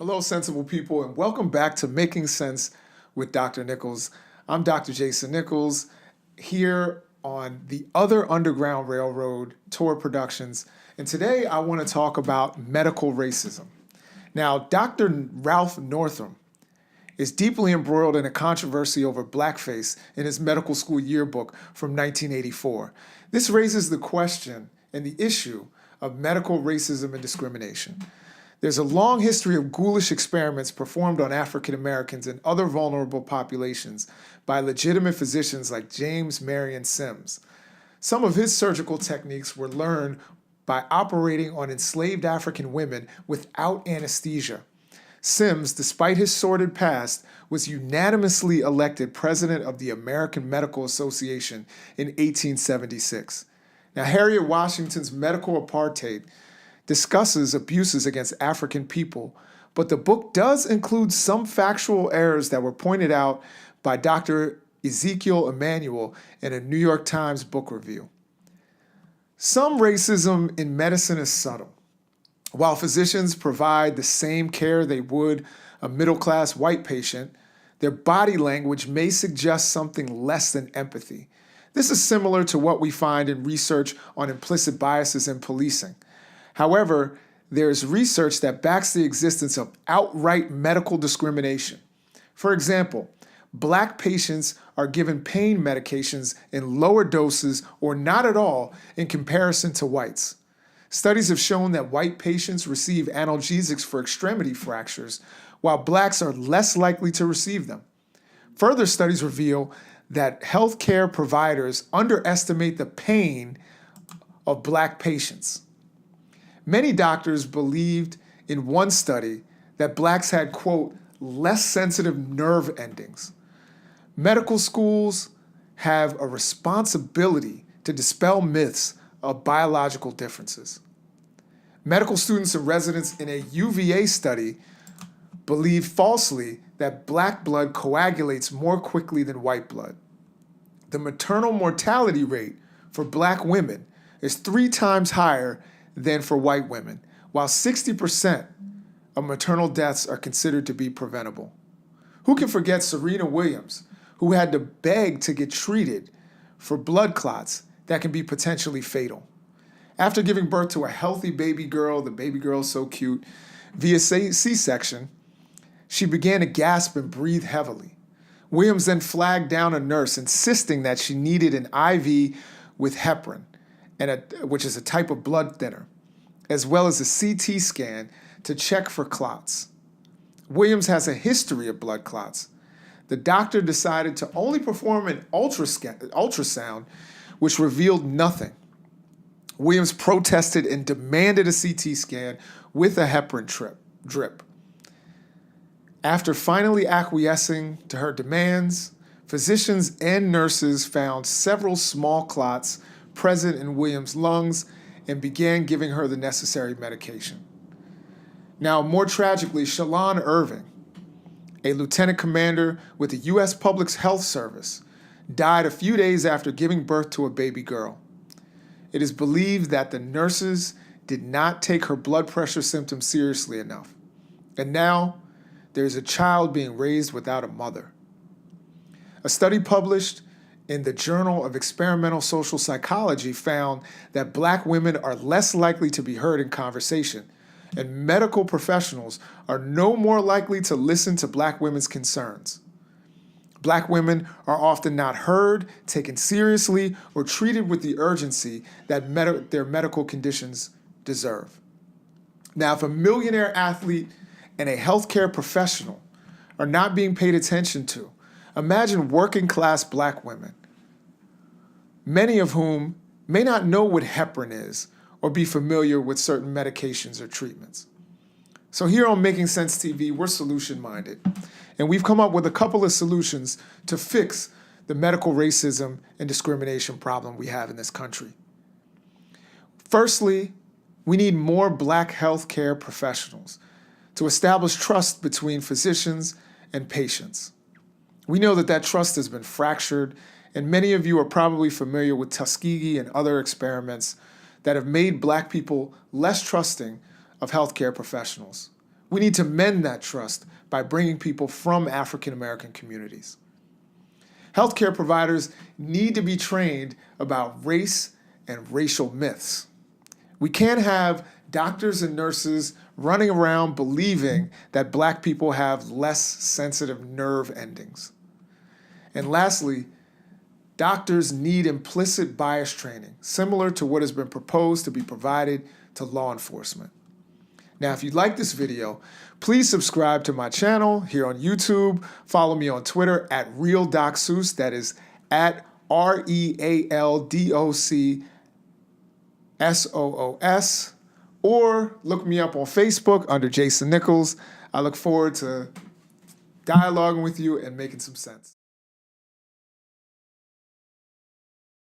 Hello, sensible people, and welcome back to Making Sense with Dr. Nichols. I'm Dr. Jason Nichols here on the Other Underground Railroad Tour Productions, and today I want to talk about medical racism. Now, Dr. Ralph Northam is deeply embroiled in a controversy over blackface in his medical school yearbook from 1984. This raises the question and the issue of medical racism and discrimination. There's a long history of ghoulish experiments performed on African Americans and other vulnerable populations by legitimate physicians like James Marion Sims. Some of his surgical techniques were learned by operating on enslaved African women without anesthesia. Sims, despite his sordid past, was unanimously elected president of the American Medical Association in 1876. Now, Harriet Washington's medical apartheid discusses abuses against African people, but the book does include some factual errors that were pointed out by Dr. Ezekiel Emanuel in a New York Times book review. Some racism in medicine is subtle. While physicians provide the same care they would a middle-class white patient, their body language may suggest something less than empathy. This is similar to what we find in research on implicit biases in policing. However, there is research that backs the existence of outright medical discrimination. For example, black patients are given pain medications in lower doses or not at all in comparison to whites. Studies have shown that white patients receive analgesics for extremity fractures, while blacks are less likely to receive them. Further studies reveal that healthcare providers underestimate the pain of black patients. Many doctors believed in one study that blacks had, quote, less sensitive nerve endings. Medical schools have a responsibility to dispel myths of biological differences. Medical students and residents in a UVA study believe falsely that black blood coagulates more quickly than white blood. The maternal mortality rate for black women is 3 times higher than for white women, while 60% of maternal deaths are considered to be preventable. Who can forget Serena Williams, who had to beg to get treated for blood clots that can be potentially fatal? After giving birth to a healthy baby girl, the baby girl is so cute, via C-section, she began to gasp and breathe heavily. Williams then flagged down a nurse, insisting that she needed an IV with heparin, which is a type of blood thinner, as well as a CT scan to check for clots. Williams has a history of blood clots. The doctor decided to only perform an ultrasound, which revealed nothing. Williams protested and demanded a CT scan with a heparin drip. After finally acquiescing to her demands, physicians and nurses found several small clots present in Williams' lungs and began giving her the necessary medication. Now, more tragically, Shalon Irving, a lieutenant commander with the U.S. Public Health Service, died a few days after giving birth to a baby girl. It is believed that the nurses did not take her blood pressure symptoms seriously enough. And now, there's a child being raised without a mother. A study published in the Journal of Experimental Social Psychology found that black women are less likely to be heard in conversation, and medical professionals are no more likely to listen to black women's concerns. Black women are often not heard, taken seriously, or treated with the urgency that their medical conditions deserve. Now, if a millionaire athlete and a healthcare professional are not being paid attention to, imagine working class black women, many of whom may not know what heparin is or be familiar with certain medications or treatments. So here on Making Sense TV, we're solution-minded, and we've come up with a couple of solutions to fix the medical racism and discrimination problem we have in this country. Firstly, we need more black healthcare professionals to establish trust between physicians and patients. We know that trust has been fractured, and many of you are probably familiar with Tuskegee and other experiments that have made black people less trusting of healthcare professionals. We need to mend that trust by bringing people from African American communities. Healthcare providers need to be trained about race and racial myths. We can't have doctors and nurses running around believing that Black people have less sensitive nerve endings. And lastly, doctors need implicit bias training, similar to what has been proposed to be provided to law enforcement. Now, if you like this video, please subscribe to my channel here on YouTube. Follow me on Twitter at RealDocSeuss, that is at RealDocSoos, or look me up on Facebook under Jason Nichols. I look forward to dialoguing with you and making some sense.